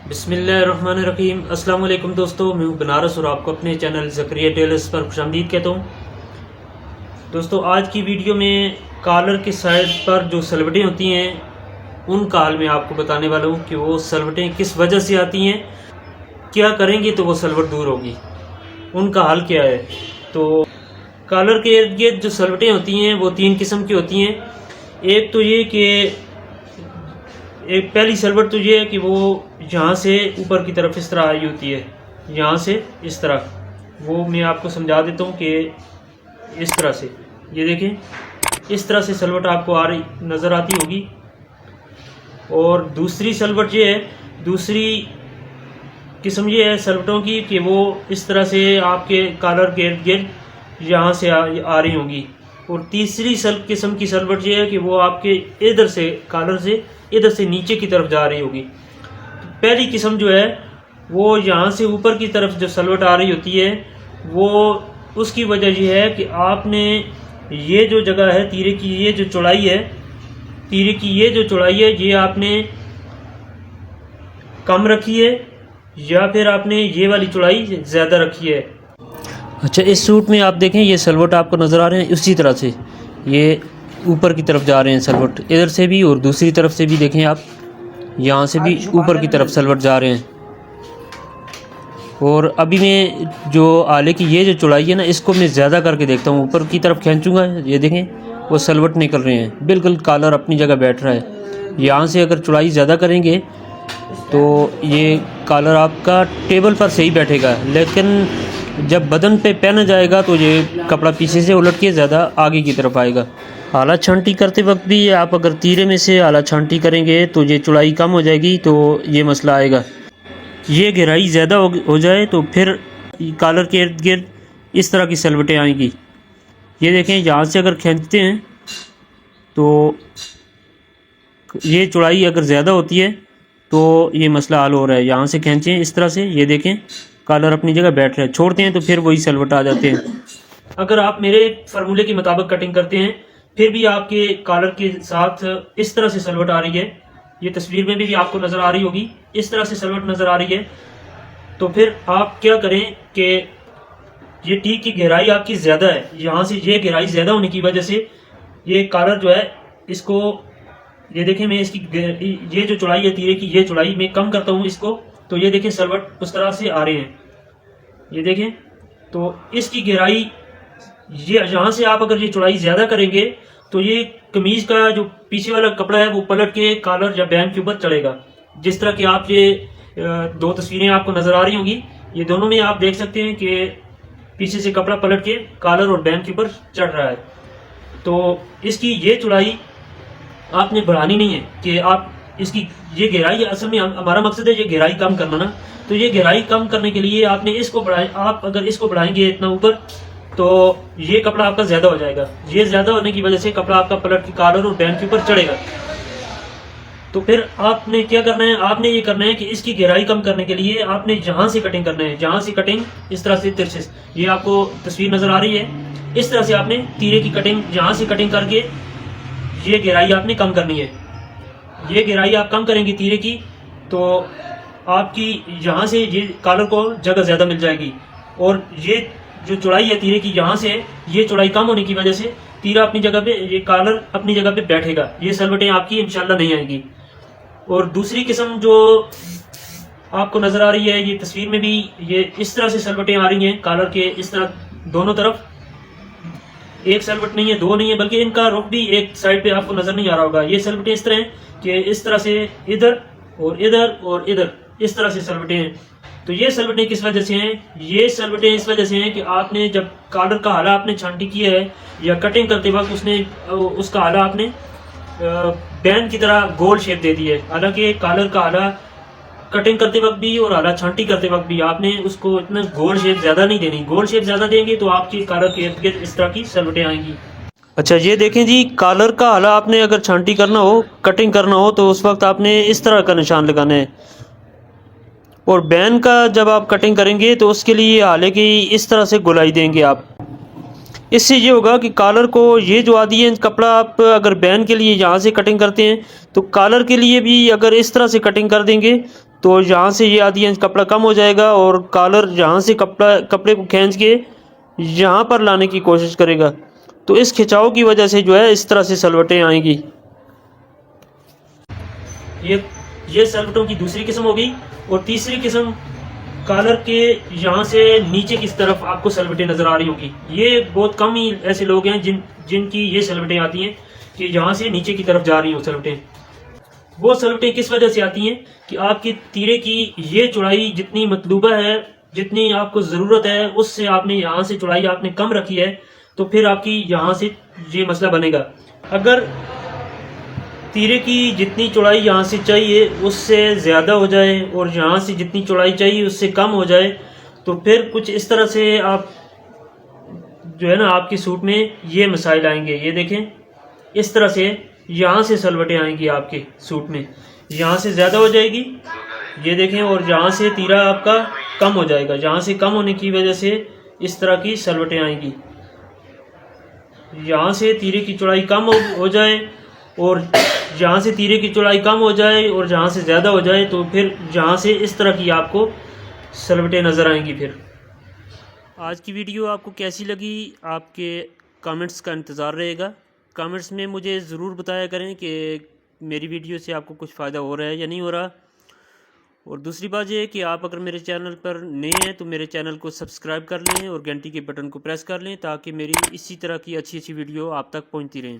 बिस्मिल्लाहिर्रहमानिर्रहीम। अस्सलाम वालेकुम दोस्तों, मैं हूं बनारस और आपको अपने चैनल ज़करिया टेलर्स पर खुशामदीद कहता हूं। दोस्तों, आज की वीडियो में कॉलर के साइड पर जो सलवटें होती हैं उनका हाल मैं आपको बताने वाला हूं कि वो सलवटें किस वजह से आती हैं, क्या करेंगे तो वो सलवट दूर होगी, उनका हाल क्या है। तो कॉलर के इर्द गिर्द जो सलवटें होती हैं वो तीन किस्म की होती हैं। एक तो ये कि एक पहली सलवट तो ये है कि वो यहाँ से ऊपर की तरफ इस तरह आई होती है, यहाँ से इस तरह। वो मैं आपको समझा देता हूँ कि इस तरह से, ये देखें, इस तरह से सलवट आपको आ रही नज़र आती होगी। और दूसरी सलवट ये है, दूसरी किस्म ये है सलवटों की कि वो इस तरह से आपके कॉलर के इर्द गिर्द यहाँ से आ रही होंगी। और तीसरी किस्म की सलवट ये है कि वो आपके इधर से, कॉलर से इधर से नीचे की तरफ जा रही होगी। तो पहली किस्म जो है वो यहाँ से ऊपर की तरफ जो सलवट आ रही होती है, वो उसकी वजह यह है कि आपने ये जो जगह है तीरे की, ये जो चौड़ाई है, तीरे की ये जो चौड़ाई है, ये आपने कम रखी है या फिर आपने ये वाली चौड़ाई ज़्यादा रखी है। अच्छा, इस सूट में आप देखें ये सलवट आपको नज़र आ रहे हैं, उसी तरह से ये ऊपर की तरफ जा रहे हैं सलवट, इधर से भी और दूसरी तरफ से भी देखें आप, यहाँ से भी ऊपर की तरफ सलवट जा रहे हैं। और अभी मैं जो आले की ये जो चौड़ाई है ना, इसको मैं ज़्यादा करके देखता हूँ, ऊपर की तरफ खींचूँगा, ये देखें वो सलवट निकल रहे हैं, बिल्कुल कॉलर अपनी जगह बैठ रहा है। यहाँ से अगर चौड़ाई ज़्यादा करेंगे तो ये कॉलर आपका टेबल पर सही बैठेगा, लेकिन जब बदन पे पहना जाएगा तो ये कपड़ा पीछे से उलट के ज़्यादा आगे की तरफ आएगा। आला छांटी करते वक्त भी आप अगर तीरे में से आला छांटी करेंगे तो ये चौड़ाई कम हो जाएगी, तो ये मसला आएगा। ये गहराई ज़्यादा हो जाए तो फिर कॉलर के इर्द गिर्द इस तरह की सलवटें आएंगी। ये देखें, यहाँ से अगर खींचते हैं तो ये चौड़ाई अगर ज़्यादा होती है तो ये मसला हल हो रहा है। यहाँ से खींचें इस तरह से, ये देखें कॉलर अपनी जगह बैठ रहा है, छोड़ते हैं तो फिर वही सलवट आ जाते हैं। अगर आप मेरे फार्मूले के मुताबिक कटिंग करते हैं फिर भी आपके कॉलर के साथ इस तरह से सलवट आ रही है, ये तस्वीर में भी आपको नज़र आ रही होगी, इस तरह से सलवट नज़र आ रही है, तो फिर आप क्या करें कि ये टी की गहराई आपकी ज़्यादा है, यहाँ से ये गहराई ज़्यादा होने की वजह से ये कॉलर जो है इसको, ये देखें मैं इसकी ये जो चौड़ाई है तीरे की, ये चौड़ाई मैं कम करता हूँ इसको, तो ये देखें सलवट उस तरह से आ रहे हैं, ये देखें। तो इसकी गहराई ये यहाँ से आप अगर ये चौड़ाई ज़्यादा करेंगे तो ये कमीज़ का जो पीछे वाला कपड़ा है वो पलट के कॉलर या बैंड के ऊपर चढ़ेगा। जिस तरह कि आप ये दो तस्वीरें आपको नज़र आ रही होंगी, ये दोनों में आप देख सकते हैं कि पीछे से कपड़ा पलट के कॉलर और बैंड के ऊपर चढ़ रहा है। तो इसकी ये चौड़ाई आपने बढ़ानी नहीं है कि आप इसकी ये गहराई, असल में हमारा मकसद है ये गहराई कम करना ना, तो ये गहराई कम करने के लिए आपने इसको बढ़ाए, आप अगर इसको बढ़ाएंगे इतना ऊपर तो ये कपड़ा आपका ज़्यादा हो जाएगा। ये ज़्यादा होने की वजह से कपड़ा आपका पलट के कॉलर और बैंड के ऊपर चढ़ेगा। तो फिर आपने क्या करना है, आपने ये करना है कि इसकी गहराई कम करने के लिए आपने यहाँ से कटिंग करना है, यहाँ से कटिंग इस तरह से तिरछे, ये आपको तस्वीर नज़र आ रही है, इस तरह से आपने तीरे की कटिंग यहाँ से कटिंग करके ये गहराई आपने कम करनी है। ये गहराई आप कम करेंगे तीरे की तो आपकी यहाँ से ये कॉलर को जगह ज़्यादा मिल जाएगी, और ये जो चौड़ाई है तीरे की, यहाँ से ये चौड़ाई कम होने की वजह से तीरा अपनी जगह पे, ये कॉलर अपनी जगह पे बैठेगा, ये सलवटें आपकी इंशाल्लाह नहीं आएंगी। और दूसरी किस्म जो आपको नज़र आ रही है, ये तस्वीर में भी ये इस तरह से सलवटें आ रही हैं कॉलर के इस तरह दोनों तरफ, एक सलवट नहीं है, दो नहीं है, बल्कि इनका रुख भी एक साइड पे आपको नज़र नहीं आ रहा होगा। ये सलवटें इस तरह हैं कि इस तरह से इधर और इधर और इधर इस तरह से सलवटें हैं। तो ये सलवटें किस वजह से हैं? ये सलवटें इस वजह से हैं कि आपने जब कॉलर का हाला आपने छांटी किया है या कटिंग करते वक्त उसका हाला आपने बैंड की तरह गोल शेप दे दी है। हालांकि कॉलर का हाला कटिंग करते वक्त भी और हाला छांटी करते वक्त भी आपने उसको इतना गोल शेप ज़्यादा नहीं देनी। गोल शेप ज़्यादा देंगे तो आपकी कॉलर के इर्द गिर्द इस तरह की सलवटें आएंगी। अच्छा, ये देखें जी, कॉलर का हाला आपने अगर छांटी करना हो, कटिंग करना हो, तो उस वक्त आपने इस तरह का निशान लगाना है, और बैन का जब आप कटिंग करेंगे तो उसके लिए हाले की इस तरह से गोलाई देंगे आप। इससे ये होगा कि कॉलर को ये जो आदि है कपड़ा, आप अगर बैन के लिए यहाँ से कटिंग करते हैं तो कॉलर के लिए भी अगर इस तरह से कटिंग कर देंगे तो यहाँ से ये आधी इंच कपड़ा कम हो जाएगा और कॉलर यहाँ से कपड़े को खींच के यहाँ पर लाने की कोशिश करेगा। तो इस खिंचाव की वजह से जो है इस तरह से सलवटें आएंगी। ये सलवटों की दूसरी किस्म होगी। और तीसरी किस्म कॉलर के यहाँ से नीचे की तरफ आपको सलवटें नज़र आ रही होगी। ये बहुत कम ही ऐसे लोग हैं जिनकी ये सलवटें आती हैं कि यहाँ से नीचे की तरफ जा रही हो सलवटें। वो सलवटें किस वजह से आती हैं कि आपकी तीरे की ये चौड़ाई जितनी मतलूबा है, जितनी आपको ज़रूरत है, उससे आपने यहाँ से चौड़ाई आपने कम रखी है, तो फिर आपकी यहाँ से ये मसला बनेगा। अगर तीरे की जितनी चौड़ाई यहाँ से चाहिए उससे ज़्यादा हो जाए और यहाँ से जितनी चौड़ाई चाहिए उससे कम हो जाए, तो फिर कुछ इस तरह से आप जो है ना आपके सूट में ये मसाइल आएंगे। ये देखें, इस तरह से यहाँ से सलवटें आएंगी आपके सूट में, यहाँ से ज़्यादा हो जाएगी, ये देखें, और यहाँ से तीरा आपका कम हो जाएगा। यहाँ से कम होने की वजह से इस तरह की सलवटें आएंगी। यहाँ से तीरे की चौड़ाई कम हो जाए और यहाँ से तीरे की चौड़ाई कम हो जाए और यहाँ से ज़्यादा हो जाए, तो फिर यहाँ से इस तरह की आपको सलवटें नज़र आएंगी। फिर आज की वीडियो आपको कैसी लगी, आपके कमेंट्स का इंतज़ार रहेगा। कमेंट्स में मुझे ज़रूर बताया करें कि मेरी वीडियो से आपको कुछ फ़ायदा हो रहा है या नहीं हो रहा। और दूसरी बात यह है कि आप अगर मेरे चैनल पर नए हैं तो मेरे चैनल को सब्सक्राइब कर लें और घंटी के बटन को प्रेस कर लें ताकि मेरी इसी तरह की अच्छी अच्छी वीडियो आप तक पहुंचती रहें।